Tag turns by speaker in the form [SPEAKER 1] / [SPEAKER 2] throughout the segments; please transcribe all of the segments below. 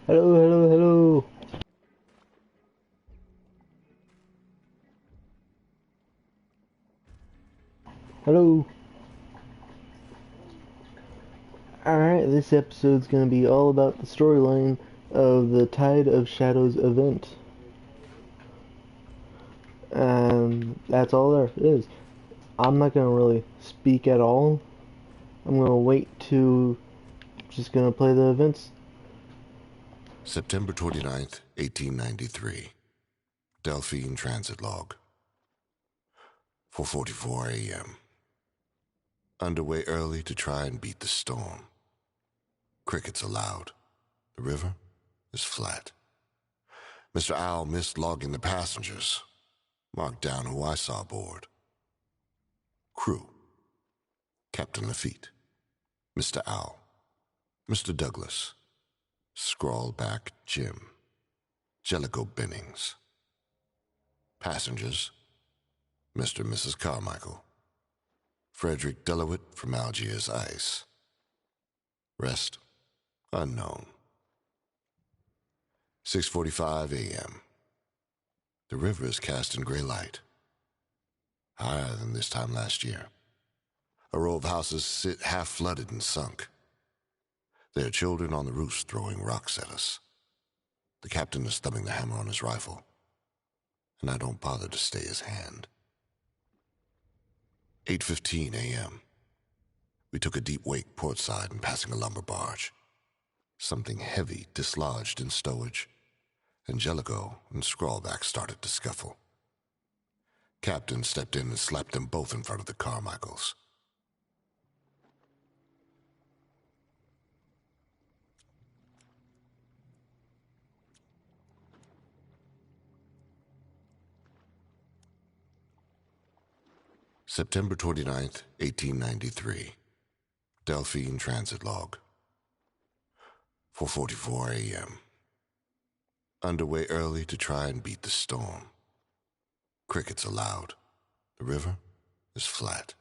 [SPEAKER 1] Hello, hello, hello. Hello. Alright, this episode's gonna be all about the storyline of the Tide of Shadows event. And that's all there is. I'm not gonna really speak at all. I'm gonna wait to just gonna play the events.
[SPEAKER 2] September 29th, 1893. Delphine Transit Log. 4:44 a.m. Underway early to try and beat the storm. Crickets are loud. The river is flat. Mr. Owl missed logging the passengers. Marked down who I saw aboard. Crew. Captain Lafitte. Mr. Owl. Mr. Douglas. Scrawled back Jim. Jellicoe Bennings. Passengers. Mr. and Mrs. Carmichael. Frederick Delowitt from Algiers Ice. Rest unknown. 6:45 a.m. The river is cast in gray light. Higher than this time last year. A row of houses sit half flooded and sunk. There are children on the roofs throwing rocks at us. The captain is thumbing the hammer on his rifle, and I don't bother to stay his hand. 8:15 a.m. We took a deep wake portside and passing a lumber barge. Something heavy dislodged in stowage. Angelico and Scrawlback started to scuffle. Captain stepped in and slapped them both in front of the Carmichaels. September 29th, 1893. Delphine Transit Log. 4:44 a.m. Underway early to try and beat the storm. Crickets are loud. The river is flat.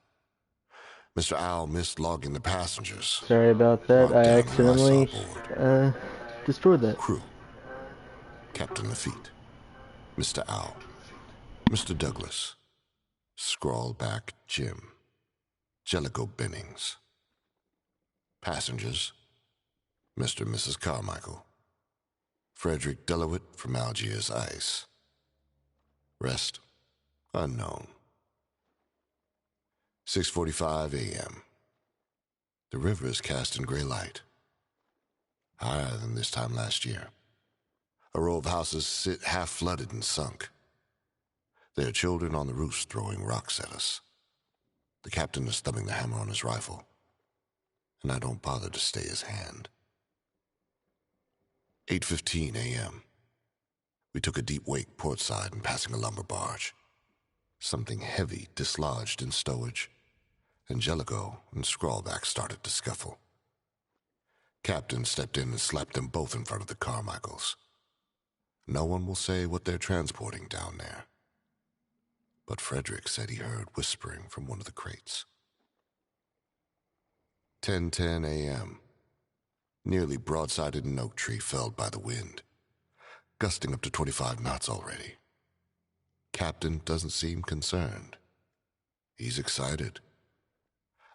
[SPEAKER 2] Mr. Owl missed logging the passengers.
[SPEAKER 1] Sorry about that.
[SPEAKER 2] Marked
[SPEAKER 1] I
[SPEAKER 2] down who I saw
[SPEAKER 1] accidentally
[SPEAKER 2] aboard.
[SPEAKER 1] destroyed that.
[SPEAKER 2] Crew. Captain Lafitte. Mr. Owl. Mr. Douglas. Scrawled back Jim. Jellicoe Bennings. Passengers. Mr. and Mrs. Carmichael. Frederick Delowitt from Algiers Ice. Rest unknown. 6:45 a.m. The river is cast in gray light. Higher than this time last year. A row of houses sit half flooded and sunk. There are children on the roofs throwing rocks at us. The captain is thumbing the hammer on his rifle, and I don't bother to stay his hand. 8:15 a.m. We took a deep wake portside and passing a lumber barge. Something heavy dislodged in stowage. Angelico and Scrawlback started to scuffle. Captain stepped in and slapped them both in front of the Carmichaels. No one will say what they're transporting down there. But Frederick said he heard whispering from one of the crates. 10:10 a.m. Nearly broadsided an oak tree felled by the wind, gusting up to 25 knots already. Captain doesn't seem concerned. He's excited.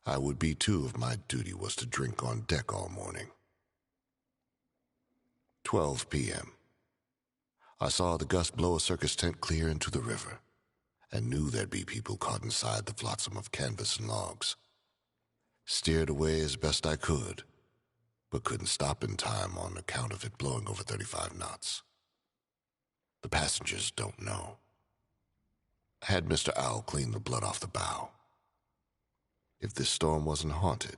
[SPEAKER 2] I would be too if my duty was to drink on deck all morning. 12 p.m. I saw the gust blow a circus tent clear into the river, and knew there'd be people caught inside the flotsam of canvas and logs. Steered away as best I could, but couldn't stop in time on account of it blowing over 35 knots. The passengers don't know. I had Mr. Owl clean the blood off the bow. If this storm wasn't haunted,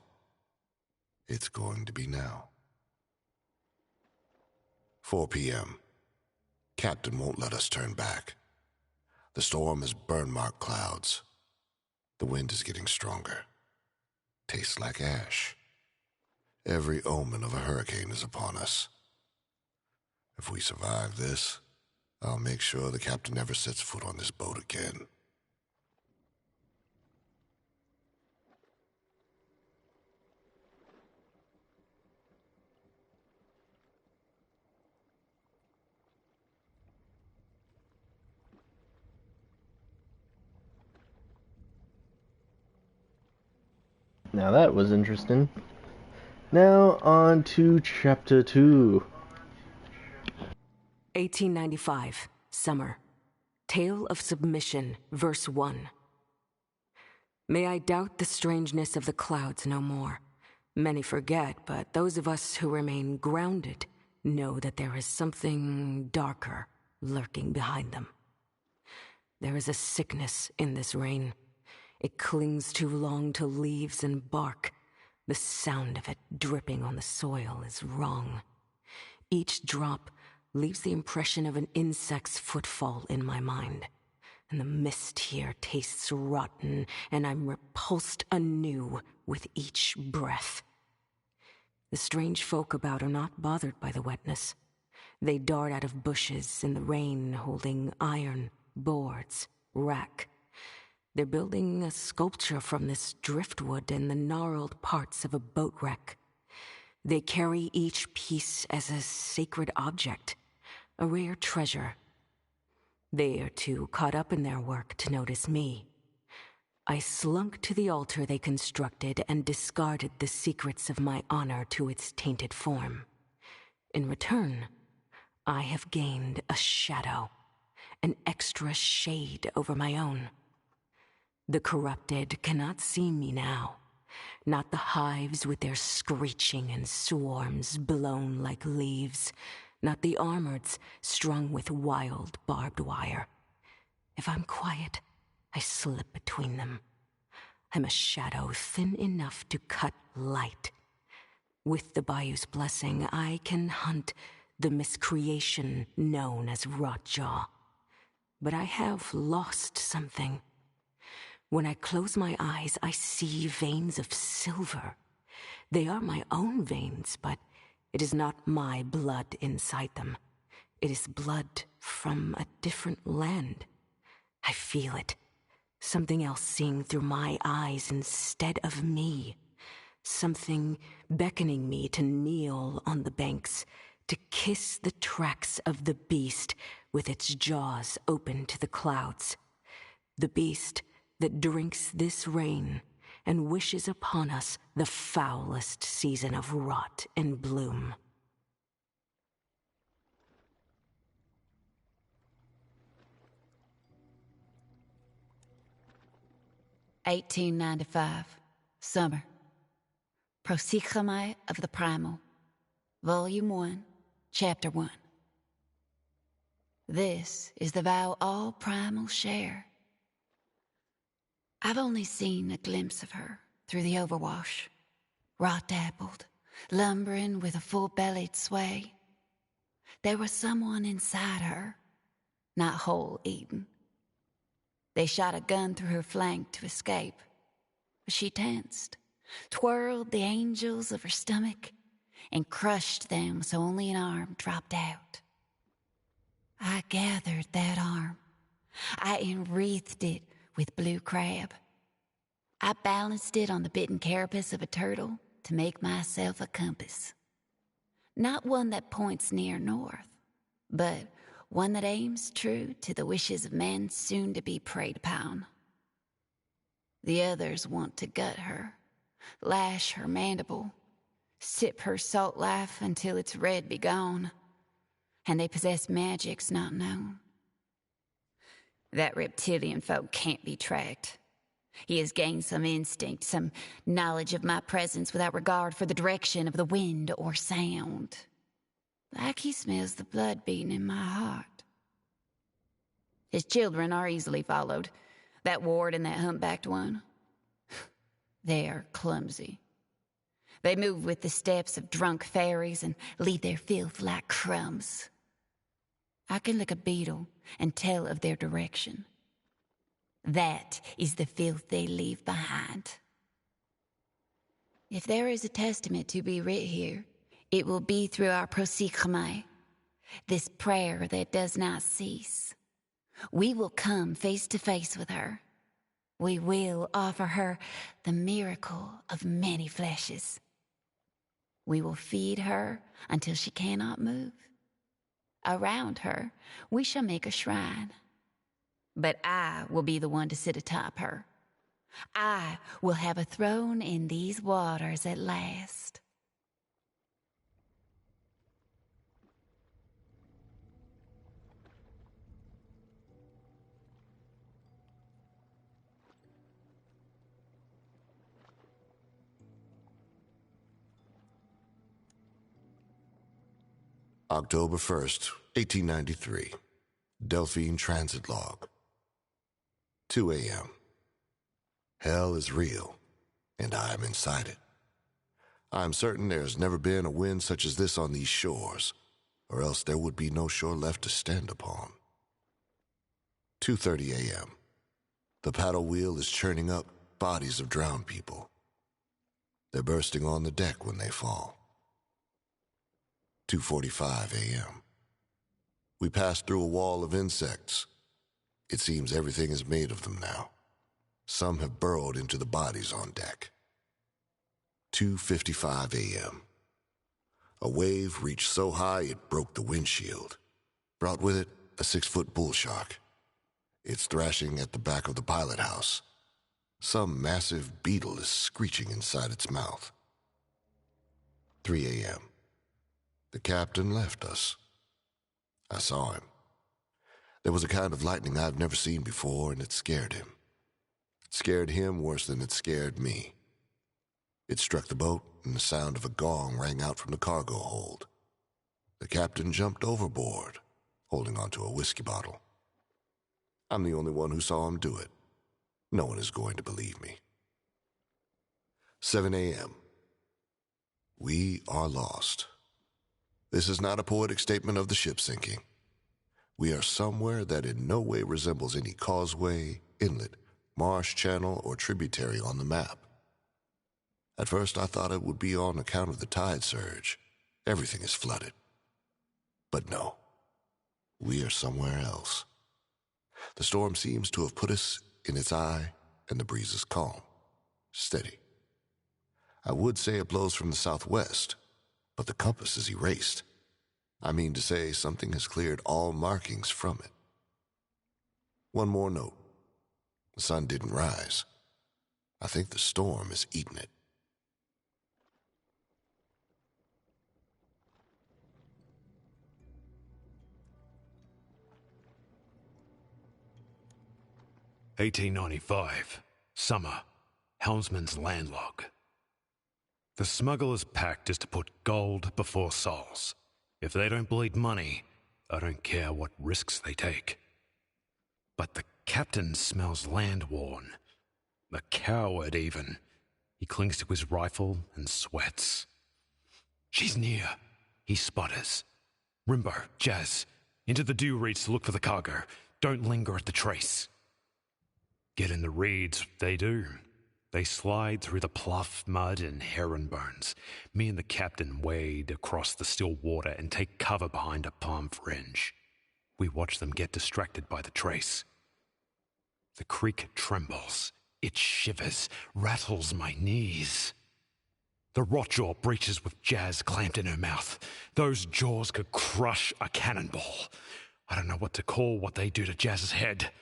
[SPEAKER 2] it's going to be now. 4 p.m. Captain won't let us turn back. The storm is burn-marked clouds. The wind is getting stronger. Tastes like ash. Every omen of a hurricane is upon us. If we survive this, I'll make sure the captain never sets foot on this boat again.
[SPEAKER 1] Now that was interesting. Now on to chapter 2.
[SPEAKER 3] 1895, summer. Tale of Submission, verse 1. May I doubt the strangeness of the clouds no more. Many forget, but those of us who remain grounded know that there is something darker lurking behind them. There is a sickness in this rain. It clings too long to leaves and bark. The sound of it dripping on the soil is wrong. Each drop leaves the impression of an insect's footfall in my mind. And the mist here tastes rotten, and I'm repulsed anew with each breath. The strange folk about are not bothered by the wetness. They dart out of bushes in the rain, holding iron, boards, rack. They're building a sculpture from this driftwood and the gnarled parts of a boat wreck. They carry each piece as a sacred object, a rare treasure. They are too caught up in their work to notice me. I slunk to the altar they constructed and discarded the secrets of my honor to its tainted form. In return, I have gained a shadow, an extra shade over my own. The corrupted cannot see me now, not the hives with their screeching and swarms blown like leaves, not the armoreds strung with wild barbed wire. If I'm quiet, I slip between them. I'm a shadow thin enough to cut light. With the bayou's blessing, I can hunt the miscreation known as Rotjaw. But I have lost something. When I close my eyes, I see veins of silver. They are my own veins, but it is not my blood inside them. It is blood from a different land. I feel it. Something else seeing through my eyes instead of me. Something beckoning me to kneel on the banks, to kiss the tracks of the beast with its jaws open to the clouds. The beast that drinks this rain and wishes upon us the foulest season of rot and bloom.
[SPEAKER 4] (1895) Summer. Prosychomai of the Primal. Volume 1, Chapter 1. This is the vow all primal share. I've only seen a glimpse of her through the overwash, rot-dappled, lumbering with a full-bellied sway. There was someone inside her, not whole eaten. They shot a gun through her flank to escape, but she tensed, twirled the angels of her stomach, and crushed them so only an arm dropped out. I gathered that arm. I enwreathed it with blue crab. I balanced it on the bitten carapace of a turtle to make myself a compass. Not one that points near north, but one that aims true to the wishes of men soon to be preyed upon. The others want to gut her, lash her mandible, sip her salt life until its red be gone, and they possess magics not known. That reptilian folk can't be tracked. He has gained some instinct, some knowledge of my presence without regard for the direction of the wind or sound. Like he smells the blood beating in my heart. His children are easily followed. That ward and that humpbacked one. They are clumsy. They move with the steps of drunk fairies and leave their filth like crumbs. I can lick a beetle and tell of their direction. That is the filth they leave behind. If there is a testament to be writ here, it will be through our prosychomai, this prayer that does not cease. We will come face to face with her. We will offer her the miracle of many fleshes. We will feed her until she cannot move. Around her, we shall make a shrine. But I will be the one to sit atop her. I will have a throne in these waters at last.
[SPEAKER 2] October 1st, 1893. Delphine Transit Log. 2 a.m. Hell is real, and I am inside it. I am certain there has never been a wind such as this on these shores, or else there would be no shore left to stand upon. 2:30 a.m. The paddle wheel is churning up bodies of drowned people. They're bursting on the deck when they fall. 2:45 a.m. We pass through a wall of insects. It seems everything is made of them now. Some have burrowed into the bodies on deck. 2:55 a.m. A wave reached so high it broke the windshield, brought with it a 6-foot bull shark. It's thrashing at the back of the pilot house. Some massive beetle is screeching inside its mouth. 3 a.m. The captain left us. I saw him. There was a kind of lightning I've never seen before, and it scared him. It scared him worse than it scared me. It struck the boat, and the sound of a gong rang out from the cargo hold. The captain jumped overboard, holding onto a whiskey bottle. I'm the only one who saw him do it. No one is going to believe me. 7 a.m. We are lost. This is not a poetic statement of the ship sinking. We are somewhere that in no way resembles any causeway, inlet, marsh channel, or tributary on the map. At first I thought it would be on account of the tide surge. Everything is flooded. But no, we are somewhere else. The storm seems to have put us in its eye, and the breeze is calm, steady. I would say it blows from the southwest, but the compass is erased. I mean to say something has cleared all markings from it. One more note. The sun didn't rise. I think the storm is eating it.
[SPEAKER 5] "1895, summer, helmsman's landlog. The smuggler's pact is to put gold before souls. If they don't bleed money, I don't care what risks they take. But the captain smells land-worn. A coward, even. He clings to his rifle and sweats. She's near. He sputters. Rimbo, Jazz, into the dew reeds to look for the cargo. Don't linger at the trace. Get in the reeds, they do. They slide through the pluff, mud, and heron bones. Me and the captain wade across the still water and take cover behind a palm fringe. We watch them get distracted by the trace. The creek trembles. It shivers, rattles my knees. The rotjaw breaches with Jazz clamped in her mouth. Those jaws could crush a cannonball. I don't know what to call what they do to Jazz's head.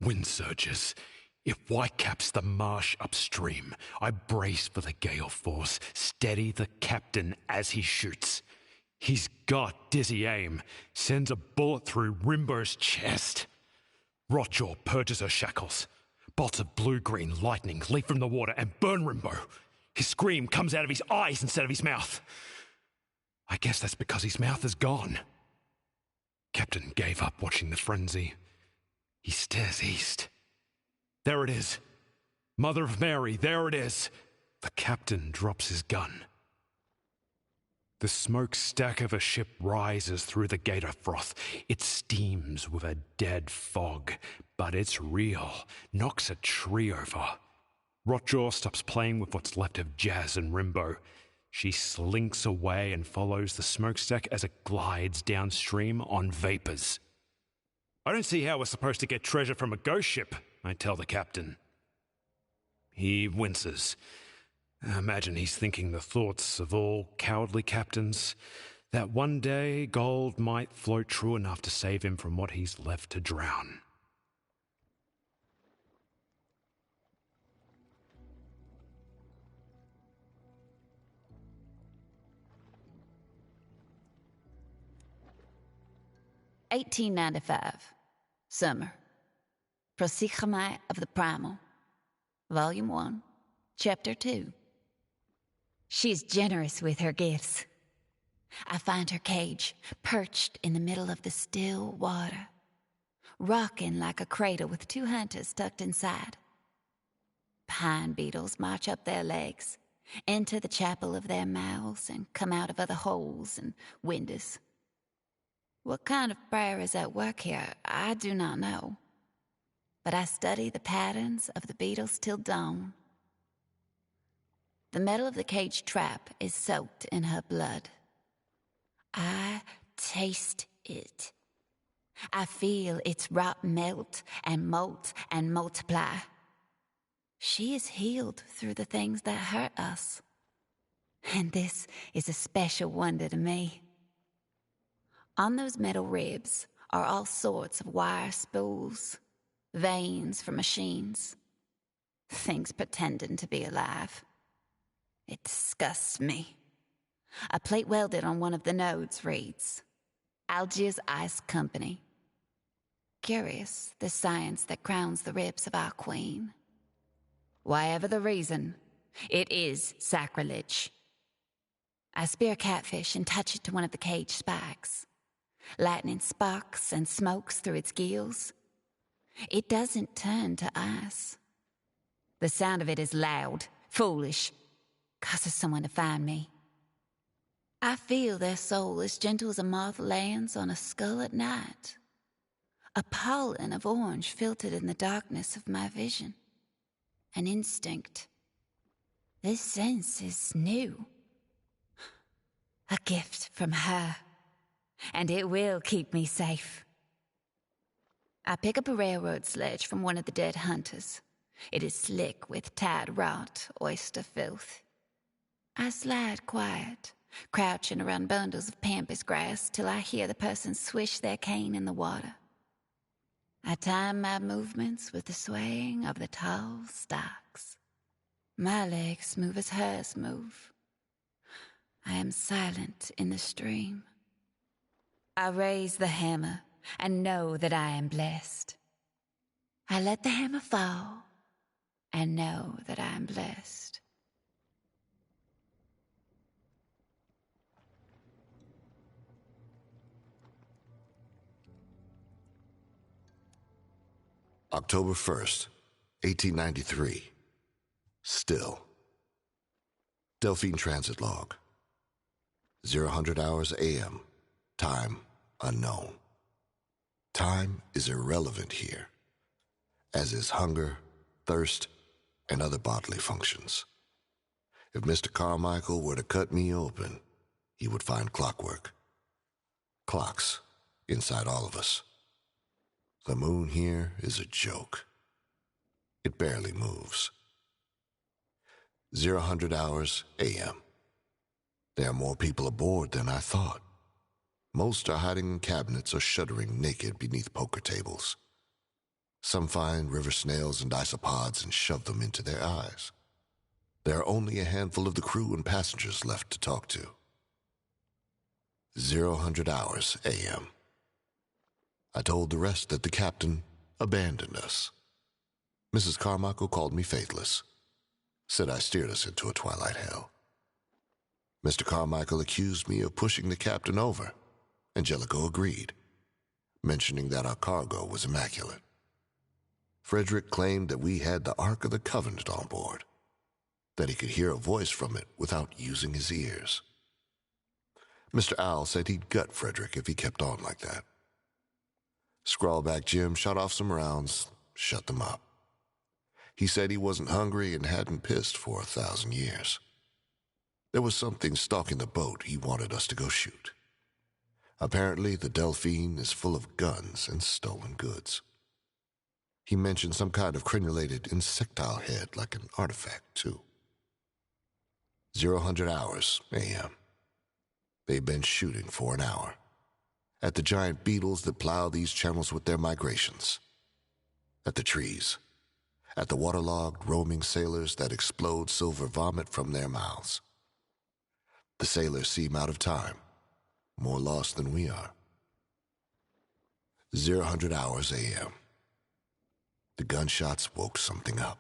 [SPEAKER 5] Wind surges. It whitecaps the marsh upstream. I brace for the gale force, steady the captain as he shoots. He's got dizzy aim, sends a bullet through Rimbo's chest. Rotjaw purges her shackles. Bolts of blue-green lightning leap from the water and burn Rimbo. His scream comes out of his eyes instead of his mouth. I guess that's because his mouth is gone. Captain gave up watching the frenzy. He stares east. There it is. Mother of Mary, there it is. The captain drops his gun. The smokestack of a ship rises through the gator froth. It steams with a dead fog, but it's real. Knocks a tree over. Rotjaw stops playing with what's left of Jazz and Rimbo. She slinks away and follows the smokestack as it glides downstream on vapors. I don't see how we're supposed to get treasure from a ghost ship, I tell the captain. He winces. I imagine he's thinking the thoughts of all cowardly captains, that one day gold might float true enough to save him from what he's left to drown.
[SPEAKER 4] 1895. Summer. Prosychomai of the Primal. Volume 1, Chapter 2. She's generous with her gifts. I find her cage perched in the middle of the still water, rocking like a cradle with 2 hunters tucked inside. Pine beetles march up their legs, enter the chapel of their mouths, and come out of other holes and windows. What kind of prayer is at work here, I do not know. But I study the patterns of the beetles till dawn. The metal of the cage trap is soaked in her blood. I taste it. I feel its rot melt and molt and multiply. She is healed through the things that hurt us. And this is a special wonder to me. On those metal ribs are all sorts of wire spools, veins from machines, things pretending to be alive. It disgusts me. A plate welded on one of the nodes reads, Algiers Ice Company. Curious, the science that crowns the ribs of our queen. Whatever the reason, it is sacrilege. I spear a catfish and touch it to one of the cage spikes. Lightning sparks and smokes through its gills. It doesn't turn to ice. The sound of it is loud, foolish, causes someone to find me. I feel their soul as gentle as a moth lands on a skull at night. A pollen of orange filtered in the darkness of my vision. An instinct. This sense is new. A gift from her. And it will keep me safe. I pick up a railroad sledge from one of the dead hunters. It is slick with tide rot, oyster filth. I slide quiet, crouching around bundles of pampas grass till I hear the person swish their cane in the water. I time my movements with the swaying of the tall stalks. My legs move as hers move. I am silent in the stream. I raise the hammer and know that I am blessed. I let the hammer fall and know that I am blessed.
[SPEAKER 2] October 1st, 1893. Still. Delphine Transit Log. 0000 hours AM. Time unknown. Time is irrelevant here, as is hunger, thirst, and other bodily functions. If Mr. Carmichael were to cut me open, he would find clockwork. Clocks inside all of us. The moon here is a joke. It barely moves. 0000 hours AM. There are more people aboard than I thought. Most are hiding in cabinets or shuddering naked beneath poker tables. Some find river snails and isopods and shove them into their eyes. There are only a handful of the crew and passengers left to talk to. 0000 hours AM. I told the rest that the captain abandoned us. Mrs. Carmichael called me faithless, said I steered us into a twilight hell. Mr. Carmichael accused me of pushing the captain over. Angelico agreed, mentioning that our cargo was immaculate. Frederick claimed that we had the Ark of the Covenant on board, that he could hear a voice from it without using his ears. Mr. Owl said he'd gut Frederick if he kept on like that. Scrawlback Jim shot off some rounds, shut them up. He said he wasn't hungry and hadn't pissed for 1,000 years. There was something stalking the boat he wanted us to go shoot. Apparently, the Delphine is full of guns and stolen goods. He mentioned some kind of crenulated insectile head like an artifact, too. 0000 hours AM. They've been shooting for an hour at the giant beetles that plow these channels with their migrations, at the trees, at the waterlogged roaming sailors that explode silver vomit from their mouths. The sailors seem out of time, more lost than we are. 00 hours a.m. The gunshots woke something up.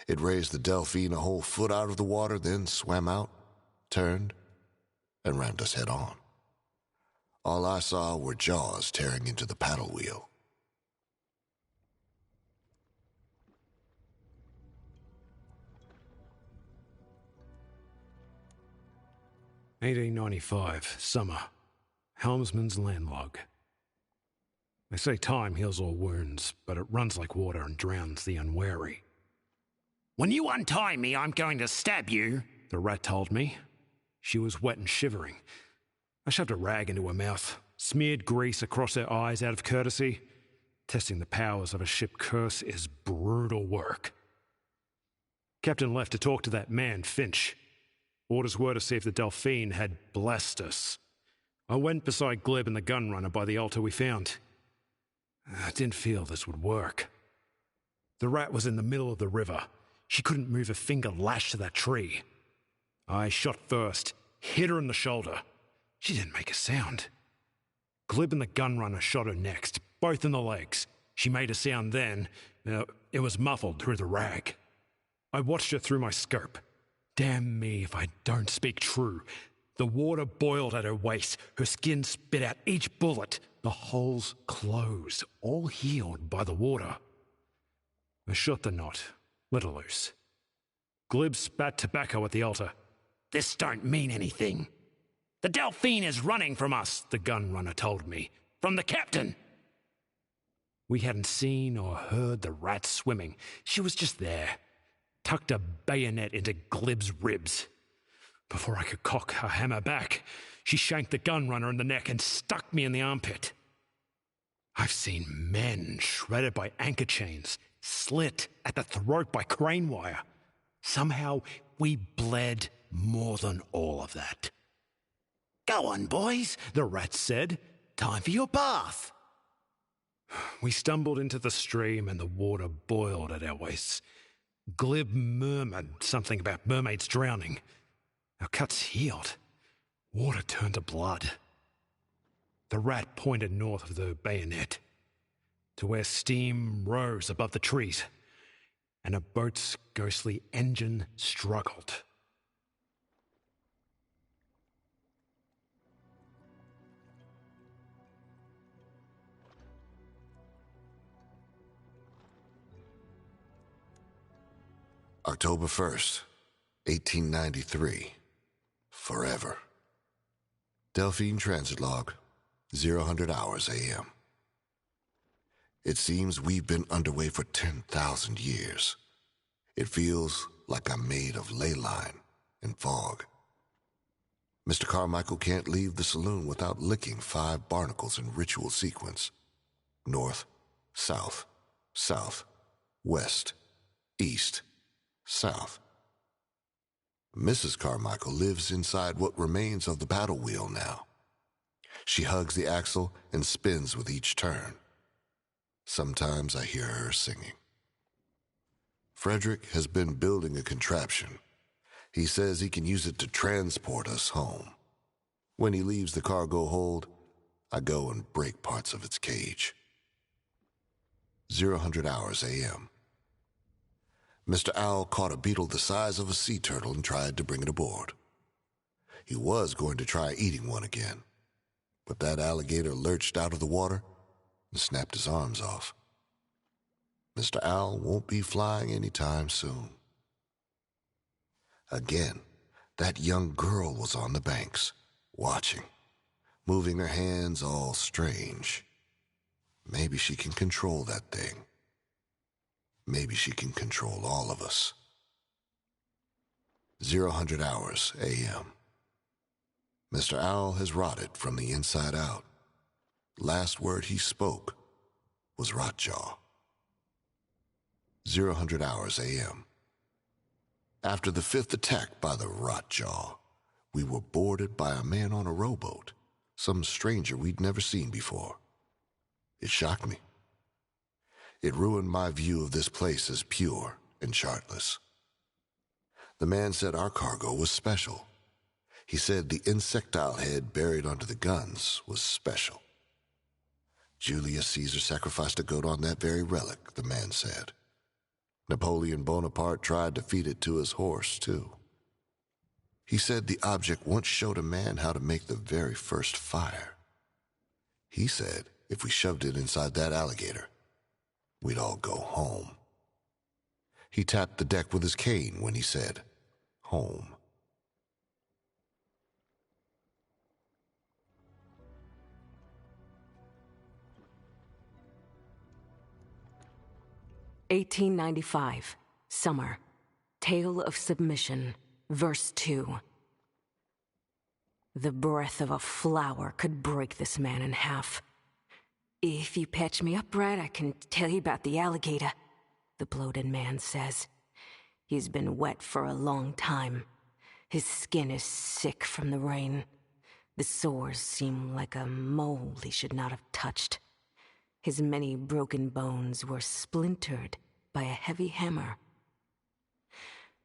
[SPEAKER 2] It raised the Delphine a whole foot out of the water, then swam out, turned, and rammed us head on. All I saw were jaws tearing into the paddle wheel.
[SPEAKER 5] "1895, summer. Helmsman's landlog. They say time heals all wounds, but it runs like water and drowns the unwary. When you untie me, I'm going to stab you, the rat told me. She was wet and shivering. I shoved a rag into her mouth, smeared grease across her eyes out of courtesy. Testing the powers of a ship curse is brutal work. Captain left to talk to that man, Finch. Orders were to see if the Delphine had blessed us. I went beside Glib and the gunrunner by the altar we found. I didn't feel this would work. The rat was in the middle of the river. She couldn't move a finger lashed to that tree. I shot first, hit her in the shoulder. She didn't make a sound. Glib and the gunrunner shot her next, both in the legs. She made a sound then. It was muffled through the rag. I watched her through my scope. Damn me if I don't speak true. The water boiled at her waist. Her skin spit out each bullet. The holes closed, all healed by the water. I shot the knot, let her loose. Glib spat tobacco at the altar. "This don't mean anything. The Delphine is running from us," the gunrunner told me. "From the captain." We hadn't seen or heard the rat swimming. She was just there. Tucked a bayonet into Glib's ribs. Before I could cock her hammer back, she shanked the gunrunner in the neck and stuck me in the armpit. I've seen men shredded by anchor chains, slit at the throat by crane wire. Somehow we bled more than all of that. "Go on, boys," the rat said. "Time for your bath." We stumbled into the stream and the water boiled at our waists. Glib murmured something about mermaids drowning. Our cuts healed. Water turned to blood. The rat pointed north with her bayonet, to where steam rose above the trees, and a boat's ghostly engine struggled.
[SPEAKER 2] October 1st, 1893. Forever. Delphine Transit Log, 00 hours a.m. It seems we've been underway for 10,000 years. It feels like I'm made of ley line and fog. Mr. Carmichael can't leave the saloon without licking 5 barnacles in ritual sequence. North, south, south, west, east, south. Mrs. Carmichael lives inside what remains of the paddle wheel now. She hugs the axle and spins with each turn. Sometimes I hear her singing. Frederick has been building a contraption. He says he can use it to transport us home. When he leaves the cargo hold, I go and break parts of its cage. 00 hours a.m. Mr. Owl caught a beetle the size of a sea turtle and tried to bring it aboard. He was going to try eating one again, but that alligator lurched out of the water and snapped his arms off. Mr. Owl won't be flying anytime soon. Again, that young girl was on the banks, watching, moving her hands all strange. Maybe she can control that thing. Maybe she can control all of us. 00 hours a.m. Mr. Owl has rotted from the inside out. Last word he spoke was rotjaw. 00 hours a.m. After the 5th attack by the rotjaw, we were boarded by a man on a rowboat, some stranger we'd never seen before. It shocked me. It ruined my view of this place as pure and chartless. The man said our cargo was special. He said the insectile head buried under the guns was special. Julius Caesar sacrificed a goat on that very relic, the man said. Napoleon Bonaparte tried to feed it to his horse, too. He said the object once showed a man how to make the very first fire. He said if we shoved it inside that alligator, we'd all go home. He tapped the deck with his cane when he said, home.
[SPEAKER 3] "1895, summer. Tale of submission, verse 2. The breath of a flower could break this man in half. If you patch me up right, I can tell you about the alligator, the bloated man says. He's been wet for a long time. His skin is sick from the rain. The sores seem like a mole he should not have touched. His many broken bones were splintered by a heavy hammer.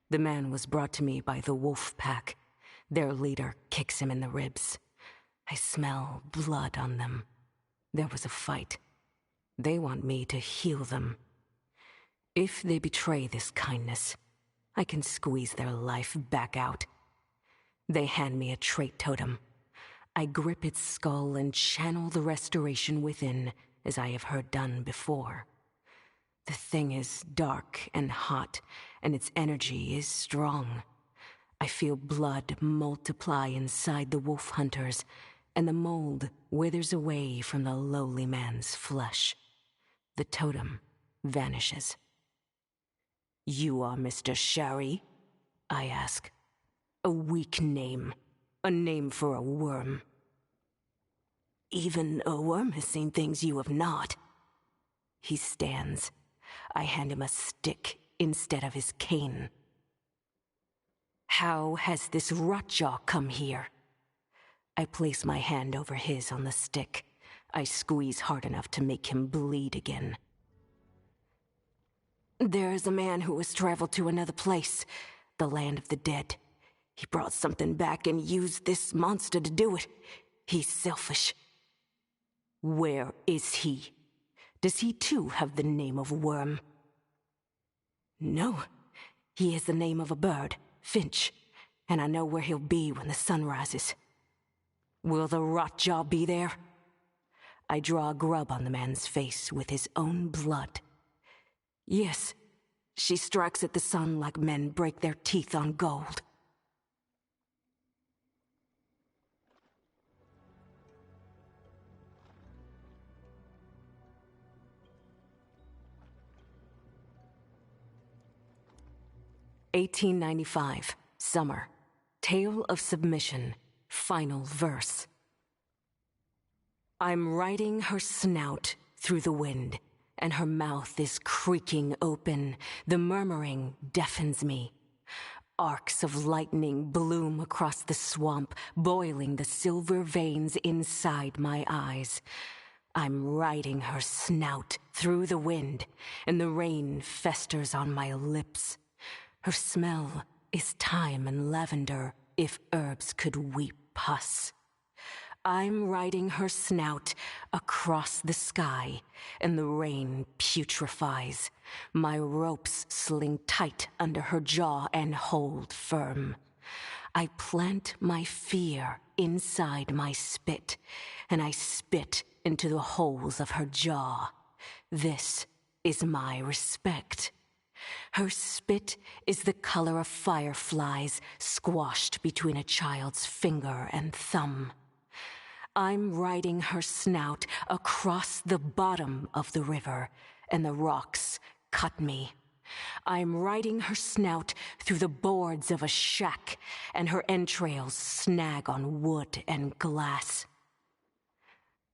[SPEAKER 3] The man was brought to me by the wolf pack. Their leader kicks him in the ribs. I smell blood on them. There was a fight. They want me to heal them. If they betray this kindness, I can squeeze their life back out. They hand me a trait totem. I grip its skull and channel the restoration within, as I have heard done before. The thing is dark and hot, and its energy is strong. I feel blood multiply inside the wolf hunters, and the mold withers away from the lowly man's flesh. The totem vanishes. You are Mr. Shari? I ask. A weak name. A name for a worm. Even a worm has seen things you have not. He stands. I hand him a stick instead of his cane. How has this rotjaw come here? I place my hand over his on the stick. I squeeze hard enough to make him bleed again. There is a man who has traveled to another place, the land of the dead. He brought something back and used this monster to do it. He's selfish. Where is he? Does he too have the name of Worm? No, he has the name of a bird, Finch, and I know where he'll be when the sun rises. Will the rotjaw be there? I draw a grub on the man's face with his own blood. Yes, she strikes at the sun like men break their teeth on gold. "1895, summer. Tale of submission, final verse. I'm riding her snout through the wind, and her mouth is creaking open. The murmuring deafens me. Arcs of lightning bloom across the swamp, boiling the silver veins inside my eyes. I'm riding her snout through the wind, and the rain festers on my lips. Her smell is thyme and lavender, if herbs could weep pus. I'm riding her snout across the sky, and the rain putrefies. My ropes sling tight under her jaw and hold firm. I plant my fear inside my spit, and I spit into the holes of her jaw. This is my respect. Her spit is the color of fireflies squashed between a child's finger and thumb. I'm riding her snout across the bottom of the river, and the rocks cut me. I'm riding her snout through the boards of a shack, and her entrails snag on wood and glass.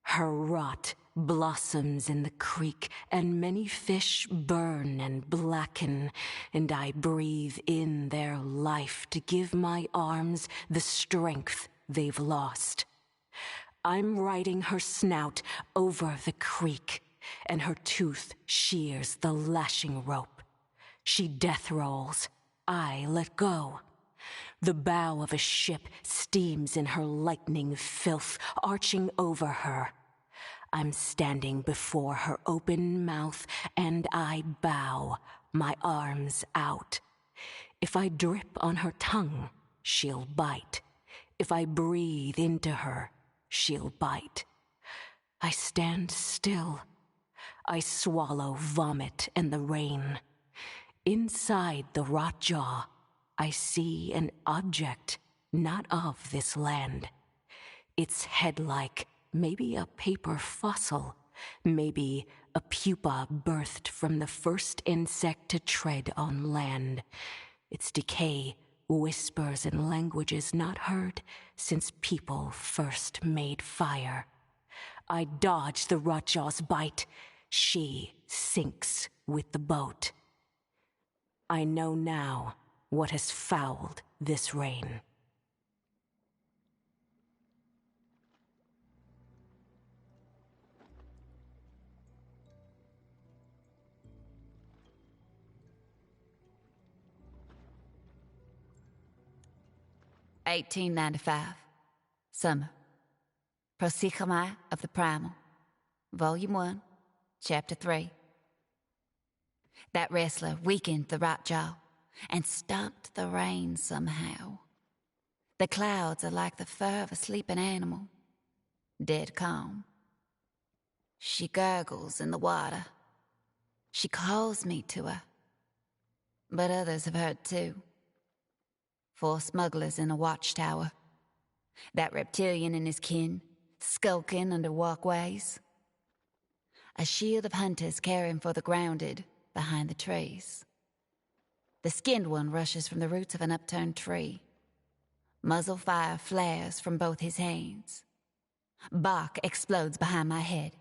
[SPEAKER 3] Her rot blossoms in the creek, and many fish burn and blacken, and I breathe in their life to give my arms the strength they've lost. I'm riding her snout over the creek, and her tooth shears the lashing rope. She death rolls. I let go. The bow of a ship steams in her lightning filth, arching over her. I'm standing before her open mouth, and I bow, my arms out. If I drip on her tongue, she'll bite. If I breathe into her, she'll bite. I stand still. I swallow vomit and the rain. Inside the rot jaw, I see an object not of this land. Its head-like, maybe a paper fossil, maybe a pupa birthed from the first insect to tread on land. Its decay whispers in languages not heard since people first made fire. I dodge the rotjaw's bite. She sinks with the boat. I know now what has fouled this rain.
[SPEAKER 4] $18.95. Summer. Prosikhamai of the Primal. Volume 1, Chapter 3. That wrestler weakened the right jaw and stopped the rain somehow. The clouds are like the fur of a sleeping animal, dead calm. She gurgles in the water. She calls me to her. But others have heard too. 4 smugglers in a watchtower. That reptilian and his kin, skulking under walkways. A shield of hunters caring for the grounded behind the trees. The skinned one rushes from the roots of an upturned tree. Muzzle fire flares from both his hands. Bark explodes behind my head.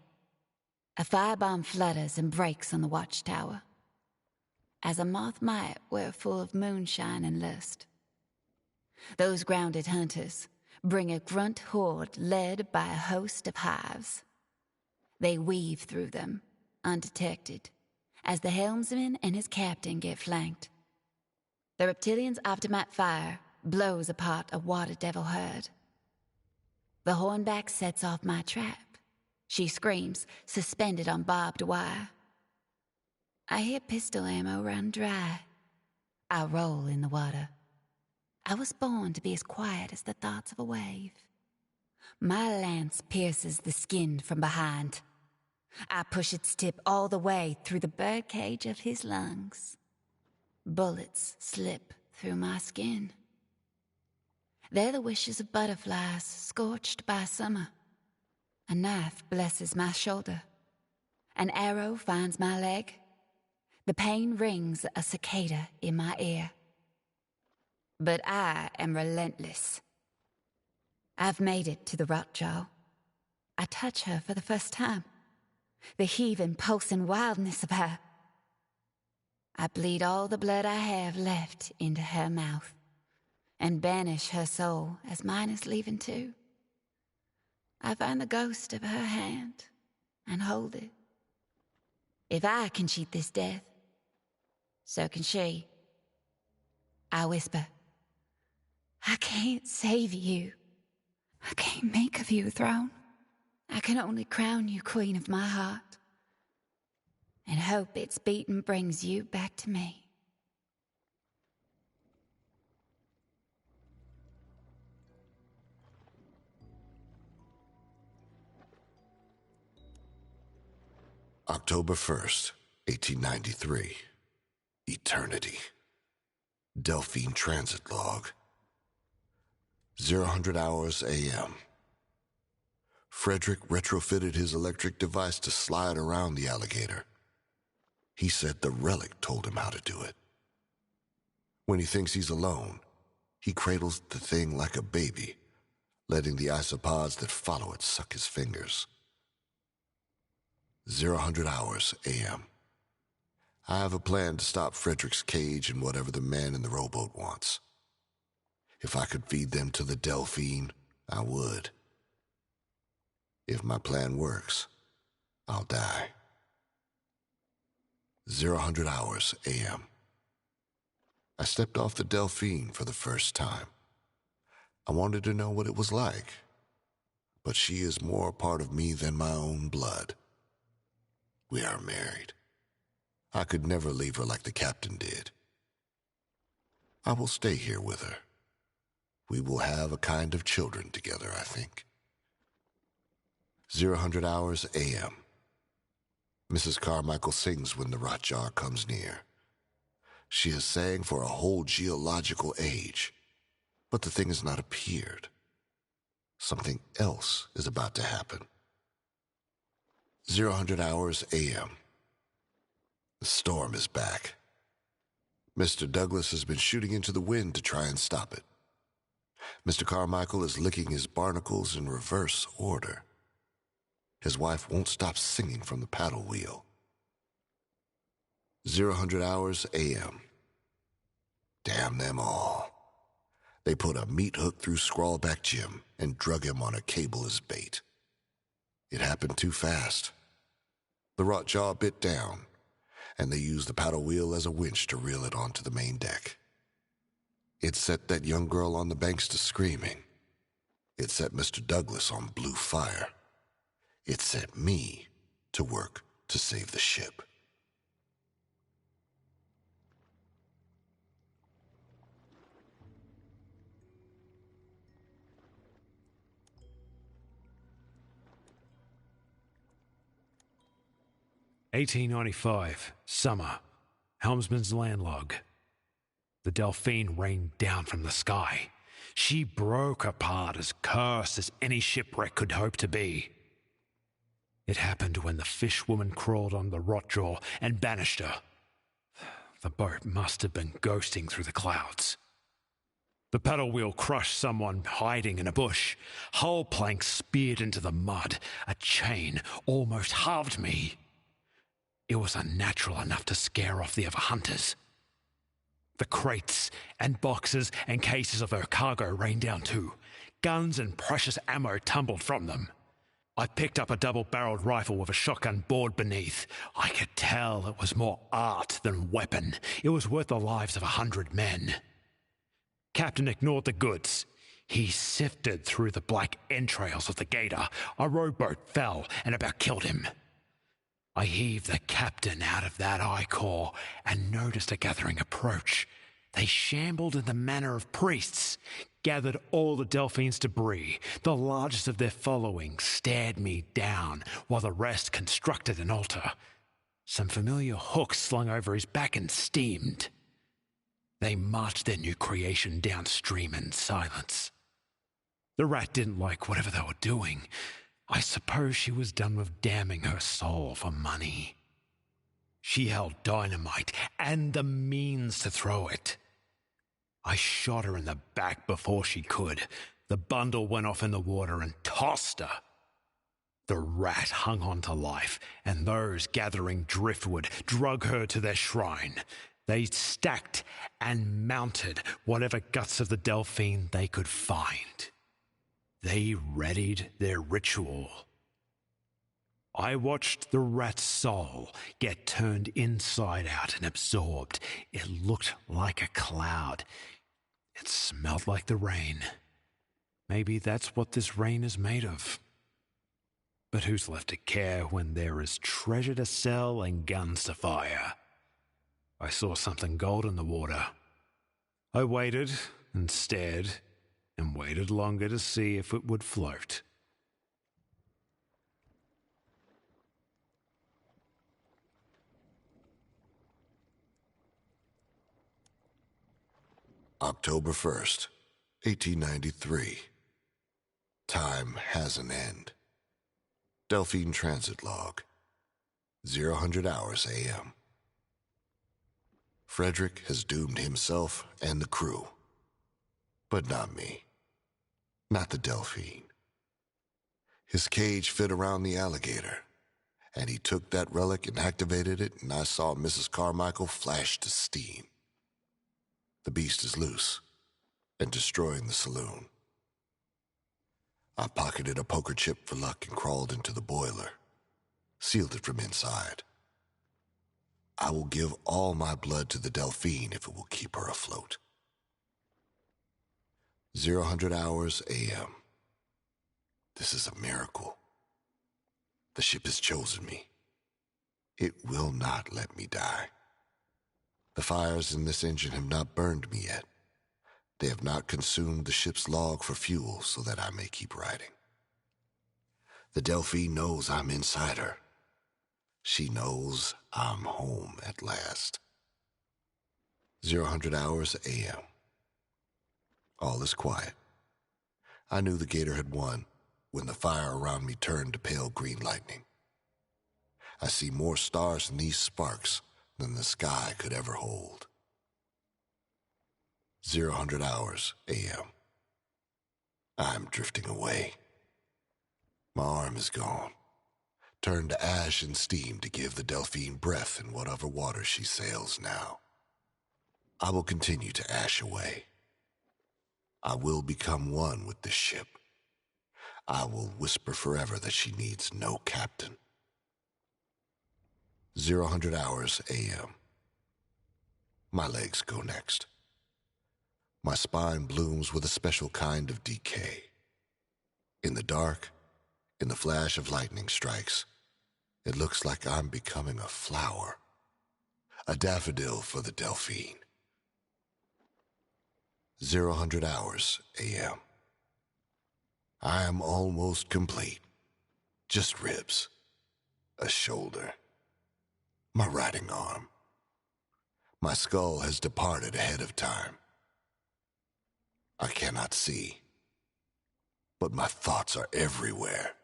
[SPEAKER 4] A firebomb flutters and breaks on the watchtower. As a moth might, we're full of moonshine and lust. Those grounded hunters bring a grunt horde led by a host of hives. They weave through them, undetected, as the helmsman and his captain get flanked. The reptilian's aftermath fire blows apart a water devil herd. The hornback sets off my trap. She screams, suspended on barbed wire. I hear pistol ammo run dry. I roll in the water. I was born to be as quiet as the thoughts of a wave. My lance pierces the skin from behind. I push its tip all the way through the birdcage of his lungs. Bullets slip through my skin. They're the wishes of butterflies scorched by summer. A knife blesses my shoulder. An arrow finds my leg. The pain rings a cicada in my ear. But I am relentless. I've made it to the rotjaw. I touch her for the first time. The heaving, pulsing wildness of her. I bleed all the blood I have left into her mouth and banish her soul as mine is leaving too. I find the ghost of her hand and hold it. If I can cheat this death, so can she. I whisper, I can't save you. I can't make of you a throne. I can only crown you queen of my heart and hope its beating brings you back to me.
[SPEAKER 2] October 1st, 1893. Eternity. Delphine Transit Log. 0000 hours a.m. Frederick retrofitted his electric device to slide around the alligator. He said the relic told him how to do it. When he thinks he's alone, he cradles the thing like a baby, letting the isopods that follow it suck his fingers. 0000 hours a.m. I have a plan to stop Frederick's cage and whatever the man in the rowboat wants. If I could feed them to the Delphine, I would. If my plan works, I'll die. 0000 hours a.m. I stepped off the Delphine for the first time. I wanted to know what it was like, but but she is more a part of me than my own blood. We are married. I could never leave her like the captain did. I will stay here with her. We will have a kind of children together, I think. 0000 hours a.m. Mrs. Carmichael sings when the rot jar comes near. She has sang for a whole geological age, but the thing has not appeared. Something else is about to happen. 0000 hours a.m. The storm is back. Mr. Douglas has been shooting into the wind to try and stop it. Mr. Carmichael is licking his barnacles in reverse order. His wife won't stop singing from the paddle wheel. 0000 hours a.m. Damn them all. They put a meat hook through Scrawlback Jim and drug him on a cable as bait. It happened too fast. The rot jaw bit down, and they used the paddle wheel as a winch to reel it onto the main deck. It set that young girl on the banks to screaming. It set Mr. Douglas on blue fire. It set me to work to save the ship.
[SPEAKER 5] "1895, summer, helmsman's landlog. The Delphine rained down from the sky. She broke apart as cursed as any shipwreck could hope to be. It happened when the fish woman crawled on the rot jaw and banished her. The boat must have been ghosting through the clouds. The paddle wheel crushed someone hiding in a bush. Hull planks speared into the mud. A chain almost halved me. It was unnatural enough to scare off the other hunters. The crates and boxes and cases of her cargo rained down too. Guns and precious ammo tumbled from them. I picked up a double-barreled rifle with a shotgun bored beneath. I could tell it was more art than weapon. It was worth the lives of 100 men. Captain ignored the goods. He sifted through the black entrails of the gator. A rowboat fell and about killed him. I heaved the captain out of that I-core and noticed a gathering approach. They shambled in the manner of priests, gathered all the Delphine's debris. The largest of their following stared me down, while the rest constructed an altar. Some familiar hooks slung over his back and steamed. They marched their new creation downstream in silence. The rat didn't like whatever they were doing. I suppose she was done with damning her soul for money. She held dynamite and the means to throw it. I shot her in the back before she could. The bundle went off in the water and tossed her. The rat hung on to life, and those gathering driftwood drug her to their shrine. They stacked and mounted whatever guts of the Delphine they could find. They readied their ritual. I watched the rat's soul get turned inside out and absorbed. It looked like a cloud. It smelled like the rain. Maybe that's what this rain is made of. But who's left to care when there is treasure to sell and guns to fire? I saw something gold in the water. I waited and stared and waited longer to see if it would float.
[SPEAKER 2] October 1st, 1893. Time has an end. Delphine Transit Log. 0000 hours a.m. Frederick has doomed himself and the crew. But not me. Not the Delphine. His cage fit around the alligator, and he took that relic and activated it, and I saw Mrs. Carmichael flash to steam. The beast is loose and destroying the saloon. I pocketed a poker chip for luck and crawled into the boiler, sealed it from inside. I will give all my blood to the Delphine if it will keep her afloat. 0000 hours a.m. This is a miracle. The ship has chosen me. It will not let me die. The fires in this engine have not burned me yet. They have not consumed the ship's log for fuel so that I may keep riding. The Delphine knows I'm inside her. She knows I'm home at last. 00 hours a.m. All is quiet. I knew the Gator had won when the fire around me turned to pale green lightning. I see more stars in these sparks than the sky could ever hold. 00 hours a.m. I'm drifting away. My arm is gone, turned to ash and steam to give the Delphine breath in whatever water she sails now. I will continue to ash away. I will become one with this ship. I will whisper forever that she needs no captain. 00 hours a.m. My legs go next. My spine blooms with a special kind of decay. In the dark, in the flash of lightning strikes, it looks like I'm becoming a flower, a daffodil for the Delphine. 00 hours a.m. I am almost complete. Just ribs, a shoulder, my riding arm. My skull has departed ahead of time. I cannot see, but my thoughts are everywhere.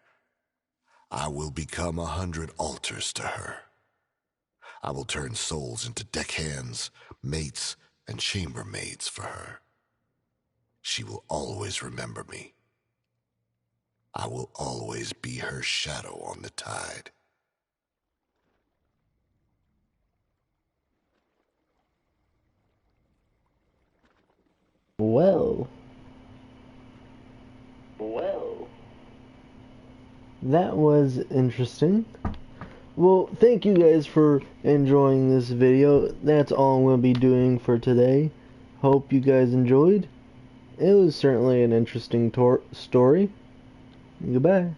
[SPEAKER 2] I will become 100 altars to her. I will turn souls into deckhands, mates, and chambermaids for her. She will always remember me. I will always be her shadow on the tide.
[SPEAKER 1] Well, that was interesting. Well, thank you guys for enjoying this video. That's all I'm going to be doing for today. Hope you guys enjoyed. It was certainly an interesting story. Goodbye.